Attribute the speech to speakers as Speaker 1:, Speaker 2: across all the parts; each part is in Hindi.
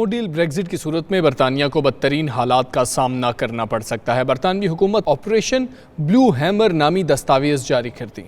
Speaker 1: डील ब्रेक्जिट की सूरत में बरतानिया को बदतरीन हालात का सामना करना पड़ सकता है। बरतानवी हुकूमत ऑपरेशन ब्लू हैमर नामी दस्तावेज जारी कर दी।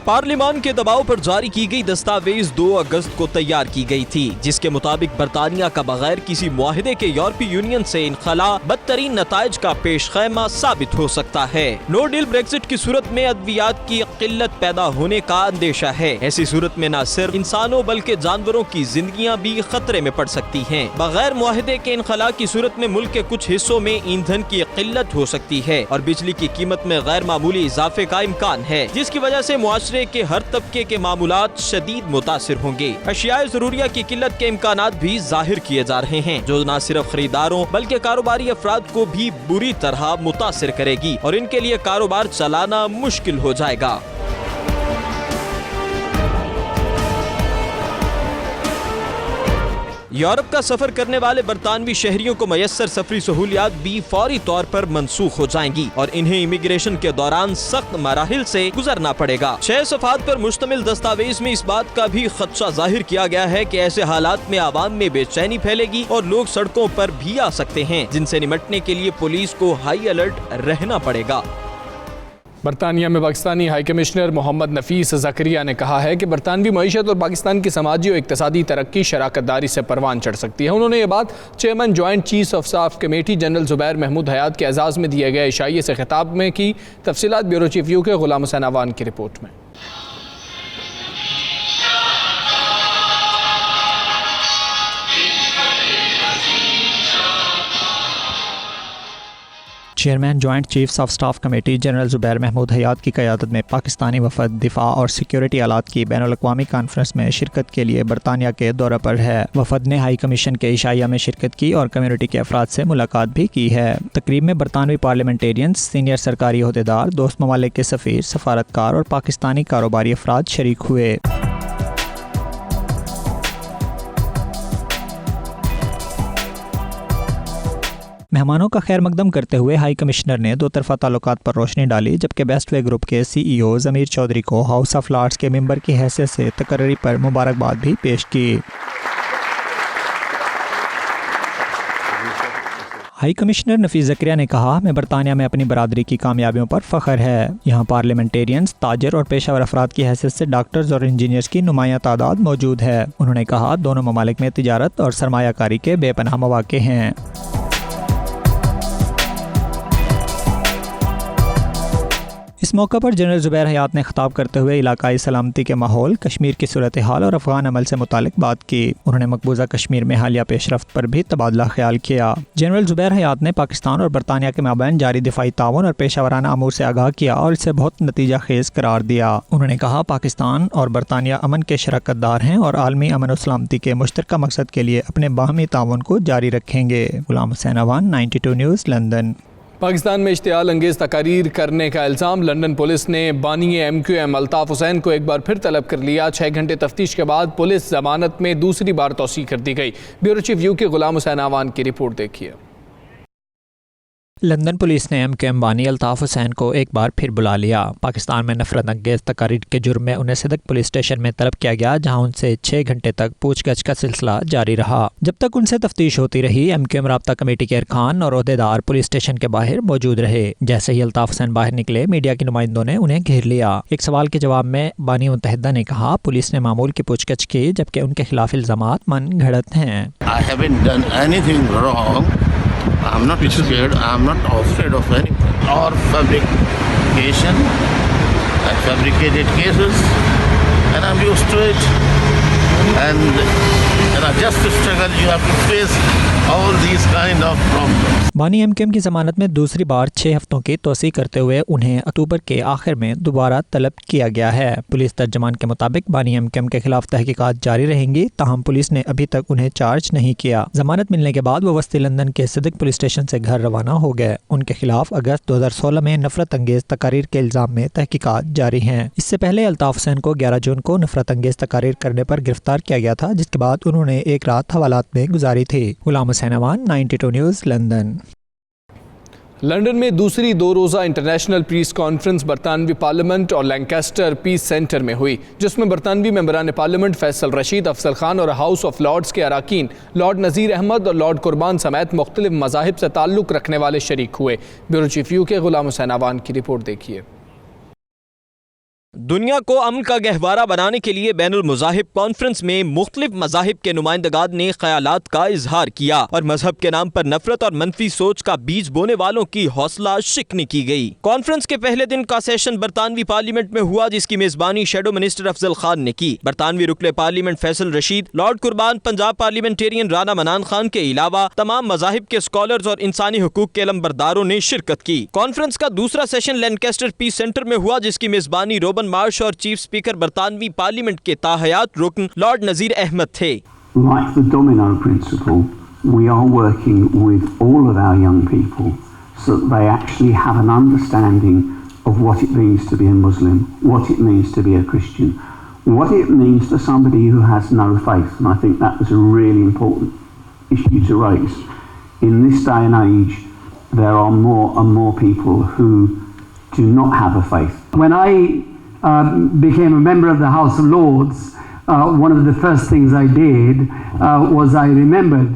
Speaker 2: पार्लिमान के दबाव पर जारी की गई दस्तावेज 2 अगस्त को तैयार की गई थी, जिसके मुताबिक बरतानिया का बगैर किसी मुआहिदे के यूरोपीय यूनियन से इनखला बदतरीन नताइज का पेश खैमा साबित हो सकता है। नो डील ब्रेक्जिट की सूरत में अद्वियात की किल्लत पैदा होने का अंदेशा है। ऐसी सूरत में न सिर्फ इंसानों बल्कि जानवरों की जिंदगियां भी खतरे में पड़ सकती हैं। बगैर मुआहिदे के इनखला की सूरत में मुल्क के कुछ हिस्सों में ईंधन की किल्लत हो सकती है और बिजली की कीमत में गैर मामूली इजाफे का इम्कान है, जिसकी वजह से मुआशरे के हर तबके के मामूलात शदीद मुतासिर होंगे। अशियाए जरूरिया की किल्लत के इम्कानात भी जाहिर किए जा रहे हैं, जो न सिर्फ खरीदारों बल्कि कारोबारी अफराद को भी बुरी तरह मुतासिर करेगी और इनके लिए कारोबार चलाना मुश्किल हो जाएगा। यूरोप का सफर करने वाले बरतानवी शहरियों को मयसर सफरी सहूलियात भी फौरी तौर पर मनसूख हो जाएंगी और इन्हें इमिग्रेशन के दौरान सख्त मराहिल से गुजरना पड़ेगा। 6 सफ़ात पर मुश्तमिल दस्तावेज में इस बात का भी खदशा जाहिर किया गया है कि ऐसे हालात में आवाम में बेचैनी फैलेगी और लोग सड़कों पर भी आ सकते हैं, जिनसे निपटने के लिए पुलिस को हाई अलर्ट रहना पड़ेगा।
Speaker 1: बरतानिया में पाकिस्तानी हाई कमिश्नर मोहम्मद नफीस ज़करिया ने कहा है कि बरतानवी मईशत और पाकिस्तान की समाजी और इक्तसादी तरक्की शराकतदारी से परवान चढ़ सकती है। उन्होंने ये बात chairman joint chief of staff committee general Zubair Mahmood Hayat के एजाज़ में दिए गए इशाइये से खिताब में की। तफसीलात ब्यूरो चीफ यू के गुलाम हुसैन अवान की रिपोर्ट में।
Speaker 3: Chairman joint chiefs of staff committee general Zubair Mahmood Hayat की क़यादत में पाकिस्तानी वफ़द दिफा और सिक्योरिटी आलात की बैनुल-अक़वामी कॉन्फ्रेंस में शिरकत के लिए बरतानिया के दौरे पर है। वफ़द ने हाई कमीशन के इशाइया में शिरकत की और कम्यूनिटी के अफराद से मुलाकात भी की है। तकरीब में बरतानवी पार्लियामेंटेरियंस, सीनियर सरकारी अहदेदार, दोस्त ममालिक के सफ़ीर, सफारतकार और पाकिस्तानी कारोबारी अफराद शरीक हुए। मेहमानों का खैर मकदम करते हुए हाई कमिश्नर ने दो तरफा ताल्लुकात पर रोशनी डाली, जबकि बेस्ट वे ग्रुप के CEO ज़मीर चौधरी को हाउस ऑफ लॉर्ड्स के मेंबर की हैसियत से तकर्री पर मुबारकबाद भी पेश की। हाई कमिश्नर नफीस ज़करिया ने कहा, हमें बरतानिया में अपनी बरादरी की कामयाबियों पर फ़ख्र है। यहाँ पार्लियामेंटेरियंस, ताजर और पेशावर अफराद की हैसियत से डॉक्टर्स और इंजीनियर्स की नुमाया तादाद मौजूद है। उन्होंने कहा, दोनों ममालिक में तिजारत और सरमायाकारी के बेपनाह मौक़े हैं। इस मौका पर जनरल ज़ुबैर हयात ने खिताब करते हुए इलाकाई सलामती के माहौल, कश्मीर की सूरत हाल और अफगान अमल से मुतालिक बात की। उन्होंने मकबूजा कश्मीर में हालिया पेशरफ्त पर भी तबादला ख्याल किया। जनरल ज़ुबैर हयात ने पाकिस्तान और बरतानिया के माबैन जारी दिफाई ताउन और पेशावराना अमूर से आगाह किया और इसे बहुत नतीजा खेज करार दिया। उन्होंने कहा, पाकिस्तान और बरतानिया अमन के शराकतदार हैं और आलमी अमन और सलामती के मुश्तरका मकसद के लिए अपने बाहमी ताउन को जारी रखेंगे। गुलाम हुसैन अवान, 92 न्यूज़, लंदन।
Speaker 1: पाकिस्तान में इश्तियाल अंगेज़ तकारीर करने का इल्ज़ाम। लंदन पुलिस ने बानी MQM अल्ताफ़ हुसैन को एक बार फिर तलब कर लिया। 6 घंटे तफ्तीश के बाद पुलिस जमानत में दूसरी बार तौसीक़ कर दी गई। ब्यूरो चीफ यू के गुलाम हुसैन अवान की रिपोर्ट देखिए।
Speaker 3: लंदन पुलिस ने MQM बानी अल्ताफ़ हुसैन को एक बार फिर बुला लिया। पाकिस्तान में नफरत अंगेज़ तकारीर के जुर्म में उन्हें सदक पुलिस स्टेशन में तलब किया गया, जहां उनसे 6 घंटे तक पूछगछ का सिलसिला जारी रहा। जब तक उनसे तफ्तीश होती रही, MQM राब्ता कमेटी के अरकान और ओहदेदार पुलिस स्टेशन के बाहर मौजूद रहे। जैसे ही अल्ताफ़ हुसैन बाहर निकले, मीडिया के नुमाइंदों ने उन्हें घेर लिया। एक सवाल के जवाब में बानी मुत्तहिदा ने कहा, पुलिस ने मामूल की पूछगछ की, जबकि उनके खिलाफ इल्ज़ामात मन घड़त हैं।
Speaker 4: I'm not scared, I'm not afraid of anything or fabrication and fabricated cases, and I'm used to it. And just to struggle, you have to face all these kind of problems.
Speaker 3: बानी MQM की जमानत में दूसरी बार 6 हफ्तों की तोसी करते हुए उन्हें अक्टूबर के आखिर में दोबारा तलब किया गया है। पुलिस तर्जमान के मुताबिक बानी MQM के खिलाफ तहकीकात जारी रहेंगी, ताहम पुलिस ने अभी तक उन्हें चार्ज नहीं किया। जमानत मिलने के बाद वो वस्ती लंदन के सदक पुलिस स्टेशन से घर रवाना हो गए। उनके खिलाफ अगस्त 2016 में नफरत अंगेज तकारीर के इल्जाम में तहकीकात जारी हैं। इससे पहले अल्ताफ़ हुसैन को 11 जून को नफरत अंगेज तकारीर करने पर गिरफ्तार किया गया था, जिसके बाद उन्होंने एक रात हवालात में गुजारी थी। Ghulam Hussain Awan, 92 news, London.
Speaker 1: London में दूसरी 2 रोज़ा इंटरनेशनल पीस कॉन्फ्रेंस बरतानवी पार्लियामेंट और लैंकास्टर पीस सेंटर में हुई, जिसमें बरतानवी मेंबरान पार्लियामेंट फैसल रशीद, अफजल खान और हाउस ऑफ लॉर्ड्स के अराकीन लॉर्ड नज़ीर अहमद और लॉर्ड कुर्बान समेत मुख्तलिफ मज़ाहिब से ताल्लुक़ रखने वाले शरीक हुए। ब्यूरो चीफ UK गुलाम हुसैन अवान की रिपोर्ट देखिए।
Speaker 2: दुनिया को अमन का गहवारा बनाने के लिए बैनुल मुज़ाहिब कॉन्फ्रेंस में मुख्तलिफ मज़ाहिब के नुमाइंदगान ने ख्यालात का इजहार किया और मजहब के नाम पर नफरत और मनफी सोच का बीज बोने वालों की हौसला शिकनी की गई। कॉन्फ्रेंस के पहले दिन का सेशन बरतानवी पार्लियामेंट में हुआ, जिसकी मेजबानी शेडो मिनिस्टर अफजल खान ने की। बरतानवी रुकने पार्लियामेंट फैसल रशीद, लॉर्ड कुर्बान, पंजाब पार्लियामेंटेरियन राना मनान खान के अलावा तमाम मज़ाहिब के स्कॉलर्स और इंसानी हुकूक के अलमबरदारों ने शिरकत की। कॉन्फ्रेंस का दूसरा सेशन लैंकास्टर पीस सेंटर में हुआ, जिसकी मेजबानी रोबन मार्श और चीफ स्पीकर बरतानवी पार्लियामेंट के ताहयात रुकन लॉर्ड नजीर अहमद थे।
Speaker 5: Like the domino principle, we are working with all of our young people so that they actually have an understanding of what it means to be a Muslim, what it means to be a Christian, what it means to somebody who has no faith. And I think that was a really important issue to raise. In this day and age, there are more and more people who do not have a faith. When I became a member of the House of Lords, one of the first things I did was I remembered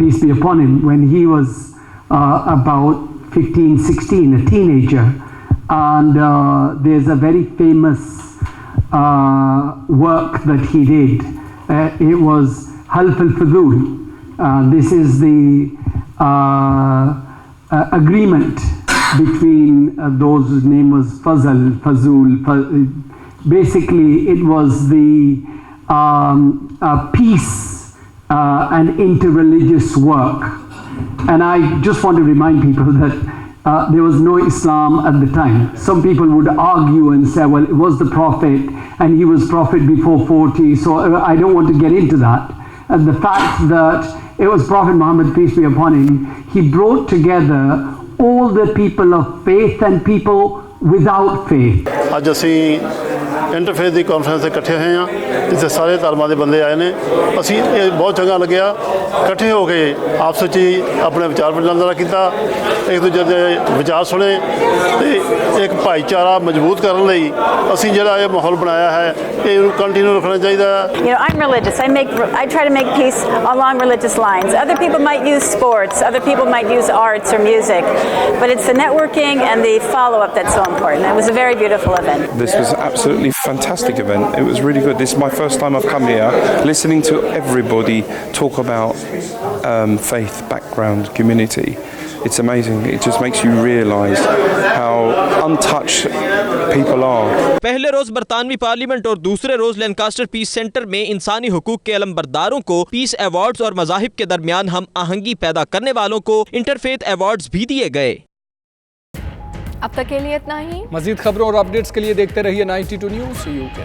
Speaker 5: peace be upon him, when he was about 15, 16, a teenager, and there's a very famous work that he did. It was Half al-Fudul. This is the agreement between those whose name was Fazul. Basically, it was the peace and interreligious work. And I just want to remind people that there was no Islam at the time. Some people would argue and say, well, it was the Prophet and he was Prophet before 40, so I don't want to get into that. And the fact that it was Prophet Muhammad, peace be upon him, he brought together all the people of faith and people without faith.
Speaker 6: ਅੱਜ ਅਸੀਂ ਇੰਟਰਫੇਥ ਦੀ ਕਾਨਫਰੰਸ ਤੇ ਇਕੱਠੇ ਹੋਏ ਹਾਂ, ਜਿੱਥੇ ਸਾਰੇ ਧਰਮਾਂ ਦੇ ਬੰਦੇ ਆਏ ਨੇ। ਅਸੀਂ ਇਹ ਬਹੁਤ ਚੰਗਾ ਲੱਗਿਆ, ਇਕੱਠੇ ਹੋ ਕੇ ਆਪਸ ਵਿੱਚ ਹੀ ਆਪਣੇ ਵਿਚਾਰ ਵਟਾਂਦਰਾ ਕੀਤਾ, ਇੱਕ ਦੂਜੇ ਦੇ ਵਿਚਾਰ ਸੁਣੇ ਤੇ ਇੱਕ ਭਾਈਚਾਰਾ ਮਜ਼ਬੂਤ ਕਰਨ ਲਈ ਅਸੀਂ ਜਿਹੜਾ ਇਹ ਮਾਹੌਲ ਬਣਾਇਆ ਹੈ ਇਹਨੂੰ ਕੰਟੀਨਿਊ ਰੱਖਣਾ ਚਾਹੀਦਾ ਹੈ।
Speaker 7: You know, I'm religious. I try to make peace along religious lines. Other people might use sports, other people might use arts or music, but it's the networking and the follow-up that's so important. It was a very beautiful event.
Speaker 8: This was an absolutely fantastic event. It was really good. This is my first time I've come here, listening to everybody talk about faith, background, community. It's amazing. It just makes you realise how untouched people are.
Speaker 2: पहले रोज बरतानवी पार्लियामेंट और दूसरे रोज लैंकास्टर पीस सेंटर में इंसानी हुकूक के अलमबरदारों को पीस अवार्ड्स और मज़ाहिब के दरमियान हम आहंगी पैदा करने वालों को इंटरफेथ अवार्ड्स भी दिए गए।
Speaker 9: अब तक के लिए इतना ही।
Speaker 1: मजीद खबरों और अपडेट्स के लिए देखते रहिए 92 न्यूज़ UK।